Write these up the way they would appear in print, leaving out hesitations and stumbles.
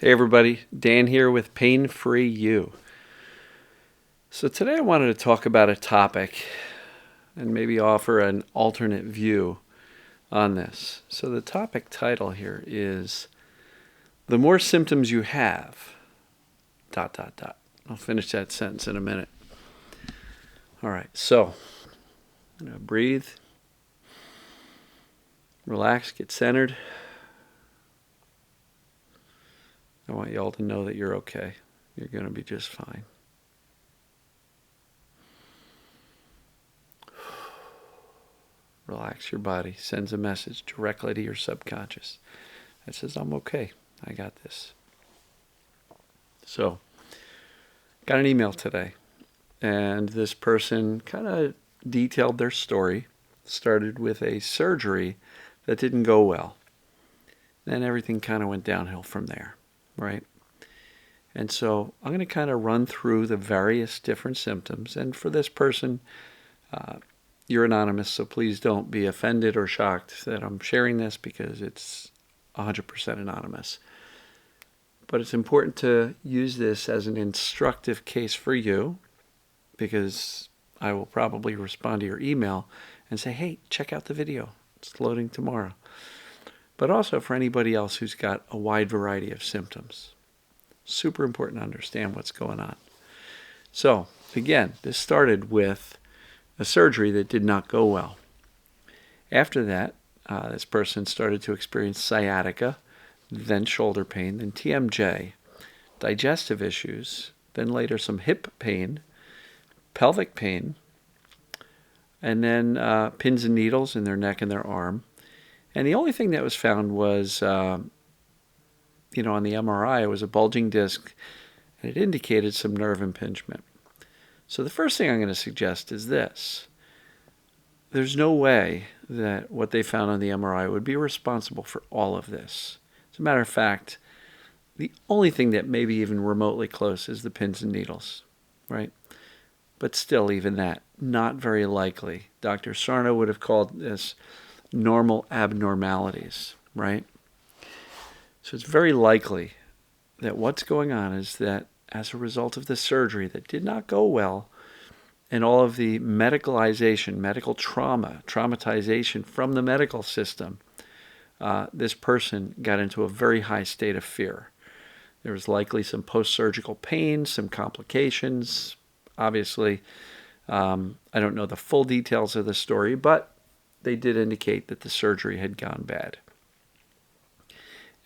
Hey everybody, Dan here with Pain Free You. So today I wanted to talk about a topic and maybe offer an alternate view on this. So the topic title here is the more symptoms you have, dot, dot, dot. I'll finish that sentence in a minute. All right, so breathe, relax, get centered. I want you all to know that you're okay. You're going to be just fine. Relax your body. Sends a message directly to your subconscious that says, I'm okay. I got this. So, got an email today, and this person kind of detailed their story. Started with a surgery that didn't go well. Then everything kind of went downhill from there, right? And so I'm going to kind of run through the various different symptoms. And for this person, you're anonymous, so please don't be offended or shocked that I'm sharing this because it's 100% anonymous. But it's important to use this as an instructive case for you because I will probably respond to your email and say, hey, check out the video. It's loading tomorrow. But also for anybody else who's got a wide variety of symptoms. Super important to understand what's going on. So, again, this started with a surgery that did not go well. After that, this person started to experience sciatica, then shoulder pain, then TMJ, digestive issues, then later some hip pain, pelvic pain, and then pins and needles in their neck and their arm. And the only thing that was found was, on the MRI, it was a bulging disc, and it indicated some nerve impingement. So the first thing I'm going to suggest is this. There's no way that what they found on the MRI would be responsible for all of this. As a matter of fact, the only thing that may be even remotely close is the pins and needles, right? But still, even that, not very likely. Dr. Sarno would have called this normal abnormalities, right? So it's very likely that what's going on is that as a result of the surgery that did not go well, and all of the medicalization, medical trauma, traumatization from the medical system, this person got into a very high state of fear. There was likely some post-surgical pain, some complications. Obviously, I don't know the full details of the story, but they did indicate that the surgery had gone bad.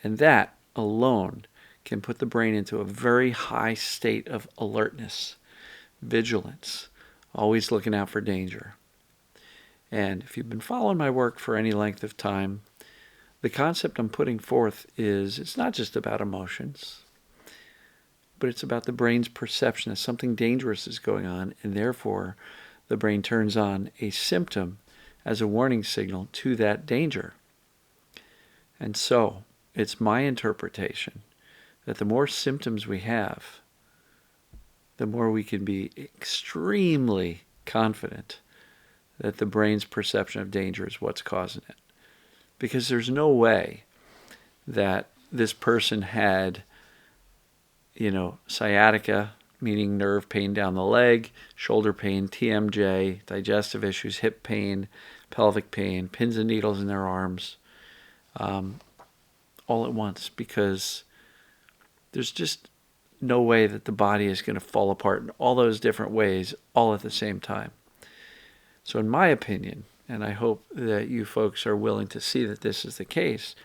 And that alone can put the brain into a very high state of alertness, vigilance, always looking out for danger. And if you've been following my work for any length of time, the concept I'm putting forth is it's not just about emotions, but it's about the brain's perception that something dangerous is going on, and therefore the brain turns on a symptom as a warning signal to that danger. And so it's my interpretation that the more symptoms we have, the more we can be extremely confident that the brain's perception of danger is what's causing it. Because there's no way that this person had, sciatica, meaning nerve pain down the leg, shoulder pain, TMJ, digestive issues, hip pain, pelvic pain, pins and needles in their arms, all at once, because there's just no way that the body is going to fall apart in all those different ways all at the same time. So in my opinion, and I hope that you folks are willing to see that this is the case,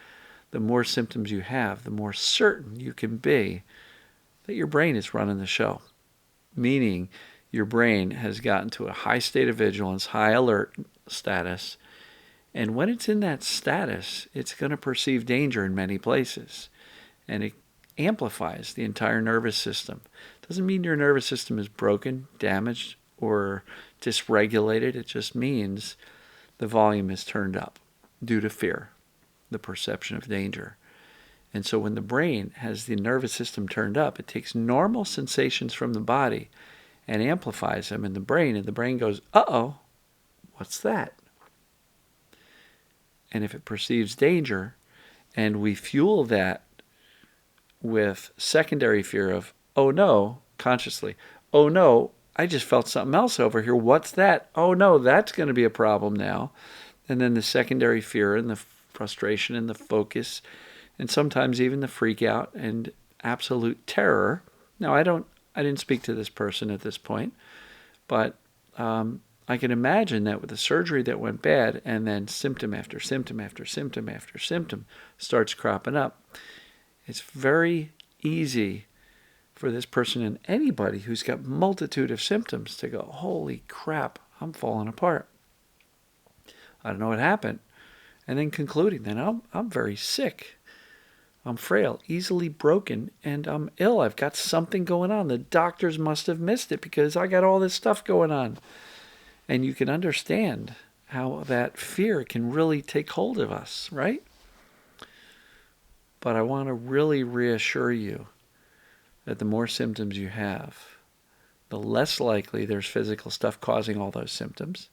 the more symptoms you have, the more certain you can be that your brain is running the show. Meaning your brain has gotten to a high state of vigilance, high alert status, and when it's in that status, it's going to perceive danger in many places. And it amplifies the entire nervous system. Doesn't mean your nervous system is broken, damaged, or dysregulated. It just means the volume is turned up due to fear, the perception of danger. And so when the brain has the nervous system turned up, it takes normal sensations from the body and amplifies them in the brain, and the brain goes, uh-oh, what's that? And if it perceives danger, and we fuel that with secondary fear of, oh no, consciously, oh no, I just felt something else over here. What's that? Oh no, that's going to be a problem now. And then the secondary fear and the frustration and the focus and sometimes even the freak out and absolute terror. Now, I didn't speak to this person at this point, but I can imagine that with the surgery that went bad and then symptom after symptom after symptom after symptom starts cropping up, it's very easy for this person and anybody who's got multitude of symptoms to go, holy crap, I'm falling apart. I don't know what happened. And then concluding, then I'm very sick. I'm frail, easily broken, and I'm ill. I've got something going on. The doctors must have missed it because I got all this stuff going on. And you can understand how that fear can really take hold of us, right? But I want to really reassure you that the more symptoms you have, the less likely there's physical stuff causing all those symptoms.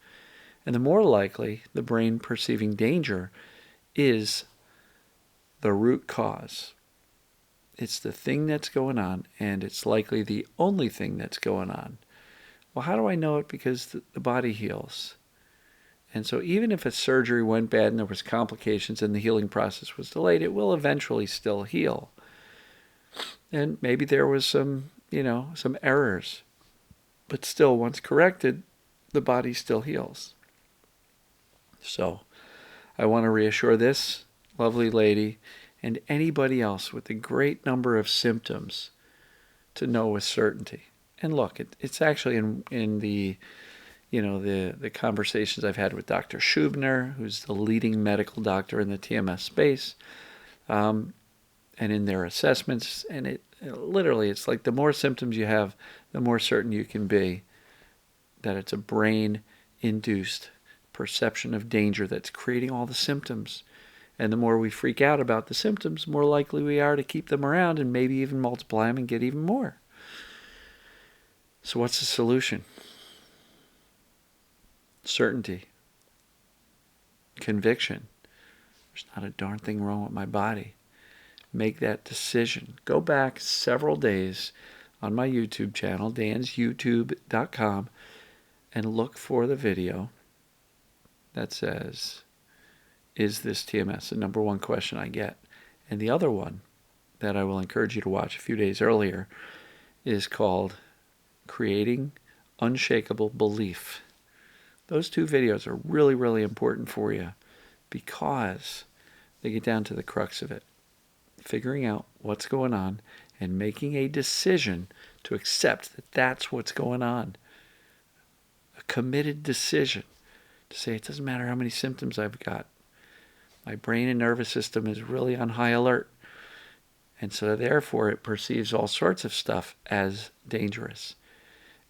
And the more likely the brain perceiving danger is the root cause. It's the thing that's going on, and it's likely the only thing that's going on. Well, how do I know it? Because the body heals. And so even if a surgery went bad and there was complications and the healing process was delayed, it will eventually still heal. And maybe there was some errors. But still, once corrected, the body still heals. So I want to reassure this lovely lady and anybody else with a great number of symptoms to know with certainty. And look, it's actually in the the conversations I've had with Dr. Schubner, who's the leading medical doctor in the TMS space, and in their assessments. And it literally, it's like the more symptoms you have, the more certain you can be that it's a brain-induced perception of danger that's creating all the symptoms. And the more we freak out about the symptoms, the more likely we are to keep them around and maybe even multiply them and get even more. So what's the solution? Certainty. Conviction. There's not a darn thing wrong with my body. Make that decision. Go back several days on my YouTube channel, dansyoutube.com, and look for the video that says, is this TMS? The number one question I get. And the other one that I will encourage you to watch a few days earlier is called Creating Unshakable Belief. Those two videos are really, really important for you because they get down to the crux of it. Figuring out what's going on and making a decision to accept that that's what's going on. A committed decision to say it doesn't matter how many symptoms I've got. My brain and nervous system is really on high alert. And so therefore it perceives all sorts of stuff as dangerous.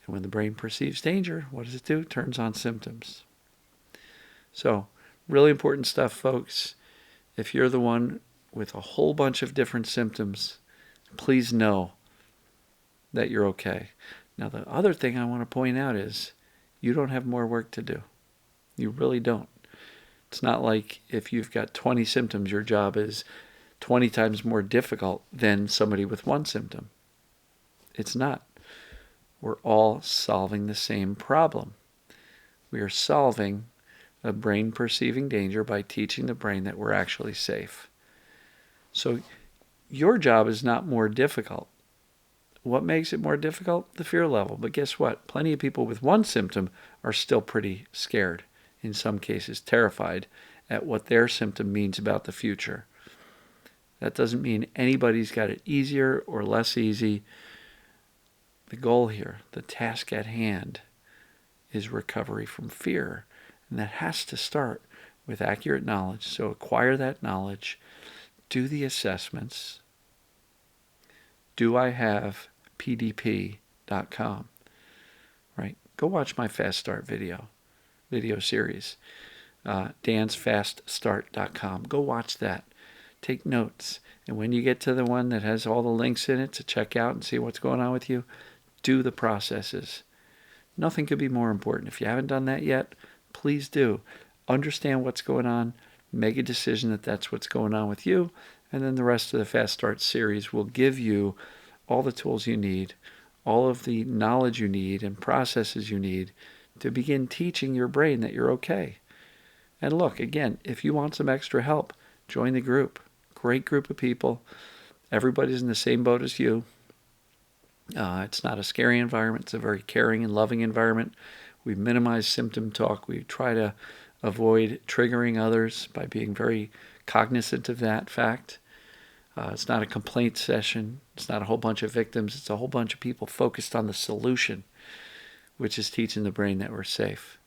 And when the brain perceives danger, what does it do? It turns on symptoms. So really important stuff, folks. If you're the one with a whole bunch of different symptoms, please know that you're okay. Now, the other thing I want to point out is you don't have more work to do. You really don't. It's not like if you've got 20 symptoms, your job is 20 times more difficult than somebody with one symptom. It's not. We're all solving the same problem. We are solving a brain perceiving danger by teaching the brain that we're actually safe. So your job is not more difficult. What makes it more difficult? The fear level. But guess what? Plenty of people with one symptom are still pretty scared, in some cases terrified at what their symptom means about the future. That doesn't mean anybody's got it easier or less easy. The goal here, the task at hand, is recovery from fear. And that has to start with accurate knowledge. So acquire that knowledge. Do the assessments. Do I have PDP.com? Right? Go watch my Fast Start video series. dansfaststart.com. Go watch that. Take notes. And when you get to the one that has all the links in it to check out and see what's going on with you, do the processes. Nothing could be more important. If you haven't done that yet, please do. Understand what's going on. Make a decision that that's what's going on with you. And then the rest of the Fast Start series will give you all the tools you need, all of the knowledge you need and processes you need to begin teaching your brain that you're okay. And look, again, if you want some extra help, join the group. Great group of people. Everybody's in the same boat as you. It's not a scary environment. It's a very caring and loving environment. We minimize symptom talk. We try to avoid triggering others by being very cognizant of that fact. It's not a complaint session. It's not a whole bunch of victims. It's a whole bunch of people focused on the solution, which is teaching the brain that we're safe.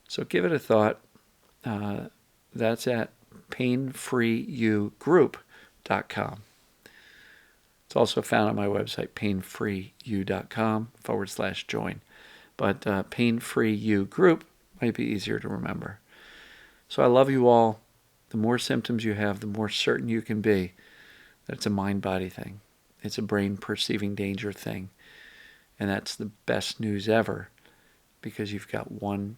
So give it a thought. That's at painfreeyougroup.com. It's also found on my website, painfreeyou.com/join. But Pain-Free-You Group might be easier to remember. So I love you all. The more symptoms you have, the more certain you can be that it's a mind-body thing. It's a brain-perceiving danger thing. And that's the best news ever, because you've got one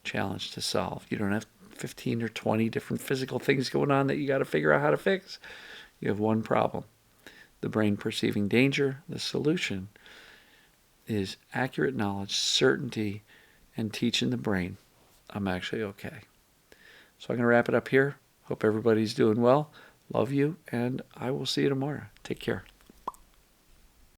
challenge to solve. You don't have 15 or 20 different physical things going on that you got to figure out how to fix. You have one problem. The brain perceiving danger. The solution is accurate knowledge, certainty, and teaching the brain I'm actually okay. So I'm going to wrap it up here. Hope everybody's doing well. Love you, and I will see you tomorrow. Take care.